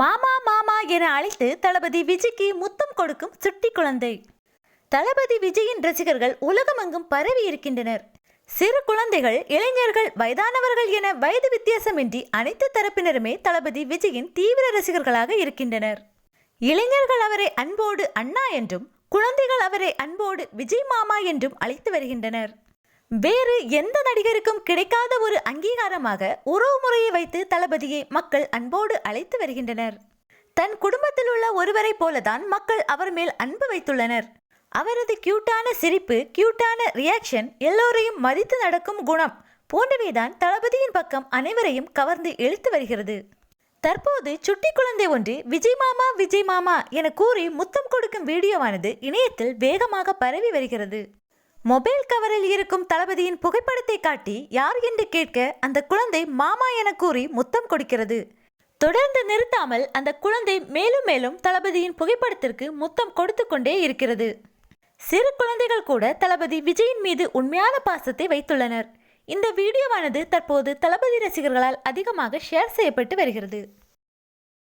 மாமா மாமா என அழைத்து தளபதி விஜய்க்கு முத்தம் கொடுக்கும் சுட்டி குழந்தை. தளபதி விஜயின் ரசிகர்கள் உலகமெங்கும் பரவி இருக்கின்றனர். சிறு குழந்தைகள், இளைஞர்கள், வயதானவர்கள் என வயது வித்தியாசமின்றி அனைத்து தரப்பினருமே தளபதி விஜயின் தீவிர ரசிகர்களாக இருக்கின்றனர். இளைஞர்கள் அவரை அன்போடு அண்ணா என்றும், குழந்தைகள் அவரை அன்போடு விஜய் மாமா என்றும் அழைத்து வருகின்றனர். வேறு எந்த நடிகருக்கும் கிடைக்காத ஒரு அங்கீகாரமாக உறவு முறையை வைத்து தளபதியை மக்கள் அன்போடு அழைத்து வருகின்றனர். தன் குடும்பத்தில் உள்ள ஒருவரை போலதான் மக்கள் அவர் மேல் அன்பு வைத்துள்ளனர். அவரது கியூட்டான சிரிப்பு, கியூட்டான ரியாக்ஷன், எல்லோரையும் மதித்து நடக்கும் குணம் போன்றவைதான் தளபதியின் பக்கம் அனைவரையும் கவர்ந்து இழுத்து வருகிறது. தற்போது சுட்டி குழந்தை ஒன்று விஜய் மாமா என கூறி முத்தம் கொடுக்கும் வீடியோவானது இணையத்தில் வேகமாக பரவி வருகிறது. மொபைல் கவரில் இருக்கும் தளபதியின் புகைப்படத்தை காட்டி யார் என்று கேட்க அந்த குழந்தை மாமா என கூறி முத்தம் கொடுக்கிறது. தொடர்ந்து நிறுத்தாமல் அந்த குழந்தை மேலும் மேலும் தளபதியின் புகைப்படத்திற்கு முத்தம் கொடுத்து கொண்டே இருக்கிறது. சிறு குழந்தைகள் கூட தளபதி விஜயின் மீது உண்மையான பாசத்தை வைத்துள்ளனர். இந்த வீடியோவானது தற்போது தளபதி ரசிகர்களால் அதிகமாக ஷேர் செய்யப்பட்டு வருகிறது.